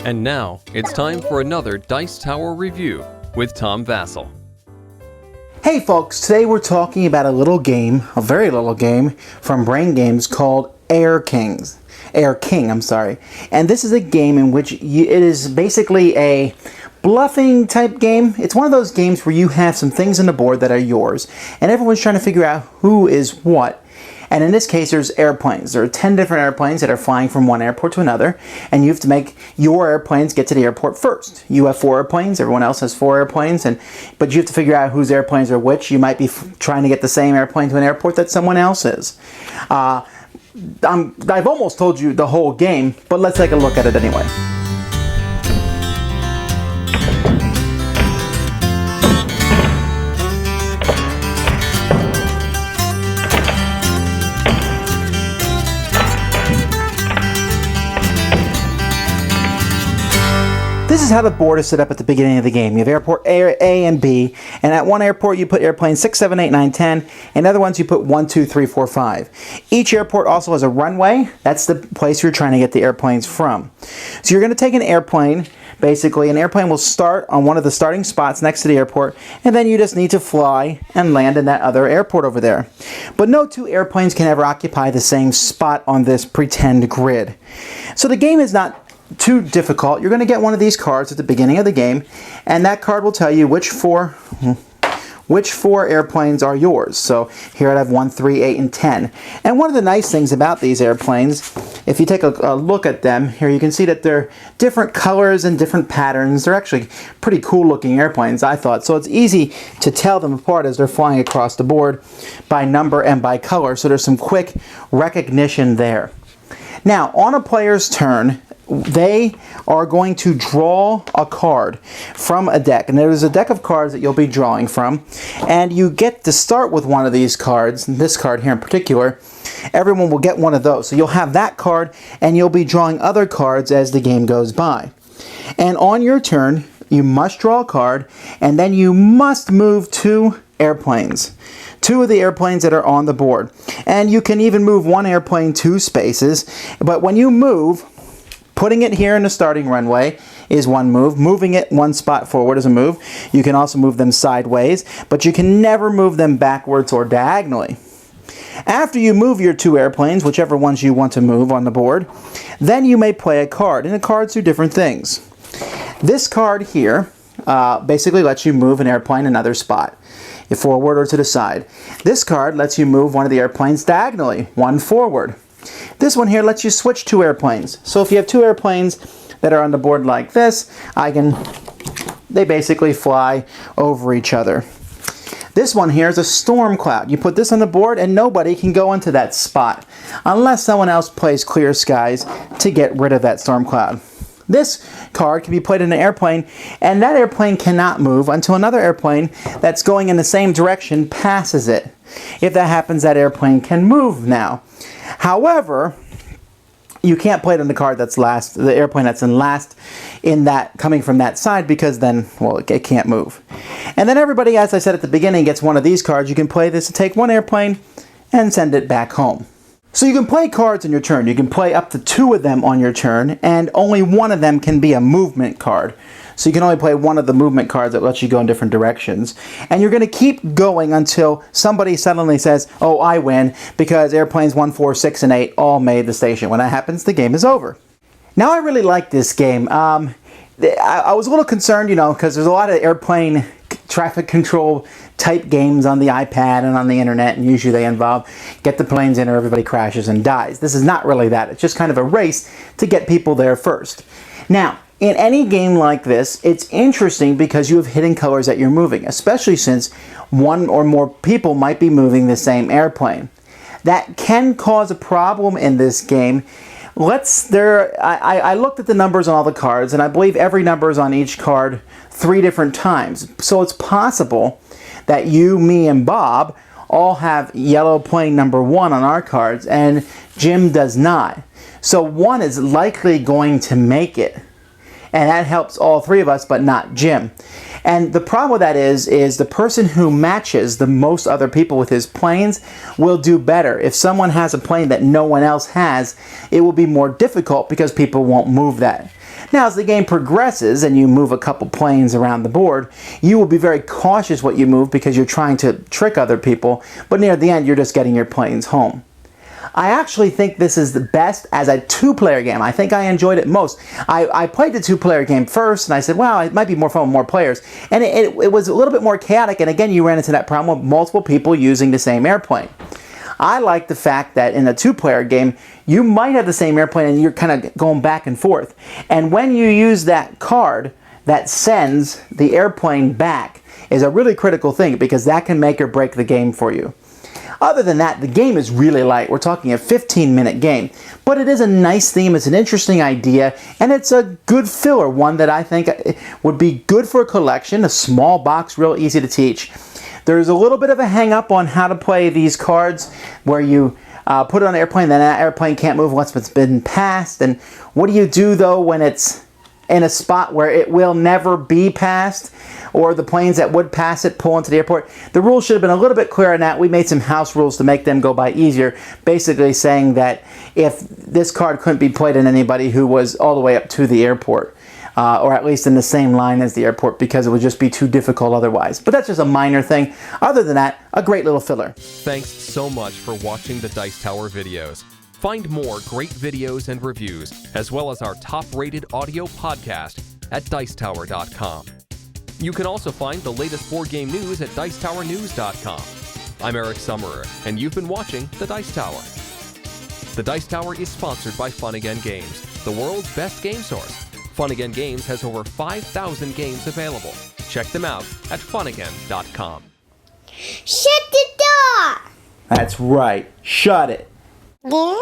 And now, it's time for another Dice Tower review with Tom Vasel. Hey folks, today we're talking about a little game, a very little game, from Brain Games called Air King. And this is a game in which it is basically a bluffing type game. It's one of those games where you have some things on the board that are yours, and everyone's trying to figure out who is what. And in this case, there's airplanes. There are 10 different airplanes that are flying from one airport to another, and you have to make your airplanes get to the airport first. You have 4 airplanes, everyone else has 4 airplanes, but you have to figure out whose airplanes are which. You might be trying to get the same airplane to an airport that someone else is. I've almost told you the whole game, but let's take a look at it anyway. This is how the board is set up at the beginning of the game. You have airport A and B, and at one airport you put airplanes 6, 7, 8, 9, 10, and other ones you put 1, 2, 3, 4, 5. Each airport also has a runway. That's the place you're trying to get the airplanes from. So you're going to take an airplane. Basically, an airplane will start on one of the starting spots next to the airport, and then you just need to fly and land in that other airport over there. But no 2 airplanes can ever occupy the same spot on this pretend grid. So the game is not too difficult. You're going to get one of these cards at the beginning of the game, and that card will tell you which four airplanes are yours. So here I have 1, 3, 8, and 10. And one of the nice things about these airplanes, if you take a look at them, here you can see that they're different colors and different patterns. They're actually pretty cool looking airplanes, I thought. So it's easy to tell them apart as they're flying across the board by number and by color. So there's some quick recognition there. Now, on a player's turn, they are going to draw a card from a deck, and there's a deck of cards that you'll be drawing from, and you get to start with one of these cards. This card here in particular, everyone will get one of those, so you'll have that card, and you'll be drawing other cards as the game goes by. And on your turn, you must draw a card, and then you must move 2 airplanes. 2 of the airplanes that are on the board, and you can even move one airplane 2 spaces, but when you move, putting it here in the starting runway is one move. Moving it 1 spot forward is a move. You can also move them sideways, but you can never move them backwards or diagonally. After you move your 2 airplanes, whichever ones you want to move on the board, then you may play a card, and the cards do different things. This card here basically lets you move an airplane another spot, forward or to the side. This card lets you move one of the airplanes diagonally, 1 forward. This one here lets you switch 2 airplanes. So if you have 2 airplanes that are on the board like this, they basically fly over each other. This one here is a storm cloud. You put this on the board and nobody can go into that spot unless someone else plays clear skies to get rid of that storm cloud. This card can be played in an airplane, and that airplane cannot move until another airplane that's going in the same direction passes it. If that happens, that airplane can move now. However, you can't play it on the card that's last, the airplane that's in last in that coming from that side, because then, well, it can't move. And then everybody, as I said at the beginning, gets one of these cards. You can play this to take one airplane and send it back home. So you can play cards on your turn. You can play up to 2 of them on your turn, and only one of them can be a movement card. So you can only play one of the movement cards that lets you go in different directions. And you're going to keep going until somebody suddenly says, oh, I win, because airplanes 1, 4, 6, and 8 all made the station. When that happens, the game is over. Now, I really like this game. I was a little concerned, because there's a lot of airplane traffic control type games on the iPad and on the internet, and usually they involve get the planes in or everybody crashes and dies. This is not really that. It's just kind of a race to get people there first. Now, in any game like this, it's interesting because you have hidden colors that you're moving, especially since 1 or more people might be moving the same airplane. That can cause a problem in this game. I looked at the numbers on all the cards, and I believe every number is on each card 3 different times. So it's possible that you, me, and Bob all have yellow plane number 1 on our cards, and Jim does not. So 1 is likely going to make it. And that helps all 3 of us, but not Jim. And the problem with that is the person who matches the most other people with his planes will do better. If someone has a plane that no one else has, it will be more difficult because people won't move that. Now, as the game progresses and you move a couple planes around the board, you will be very cautious what you move because you're trying to trick other people, but near the end, you're just getting your planes home. I actually think this is the best as a two-player game. I think I enjoyed it most. I played the two-player game first, and I said, wow, it might be more fun with more players. And it was a little bit more chaotic, and again, you ran into that problem with multiple people using the same airplane. I like the fact that in a two-player game, you might have the same airplane and you're kind of going back and forth. And when you use that card that sends the airplane back is a really critical thing because that can make or break the game for you. Other than that, the game is really light. We're talking a 15-minute game. But it is a nice theme, it's an interesting idea, and it's a good filler, one that I think would be good for a collection, a small box, real easy to teach. There's a little bit of a hang-up on how to play these cards where you put it on an airplane, then that airplane can't move once it's been passed. And what do you do, though, when it's in a spot where it will never be passed, or the planes that would pass it pull into the airport? The rules should have been a little bit clearer on that. We made some house rules to make them go by easier, basically saying that if this card couldn't be played on anybody who was all the way up to the airport, or at least in the same line as the airport, because it would just be too difficult otherwise. But that's just a minor thing. Other than that, a great little filler. Thanks so much for watching the Dice Tower videos. Find more great videos and reviews, as well as our top-rated audio podcast at Dicetower.com. You can also find the latest board game news at Dicetowernews.com. I'm Eric Summerer, and you've been watching The Dice Tower. The Dice Tower is sponsored by Fun Again Games, the world's best game source. Fun Again Games has over 5,000 games available. Check them out at funagain.com. Shut the door! That's right. Shut it. There.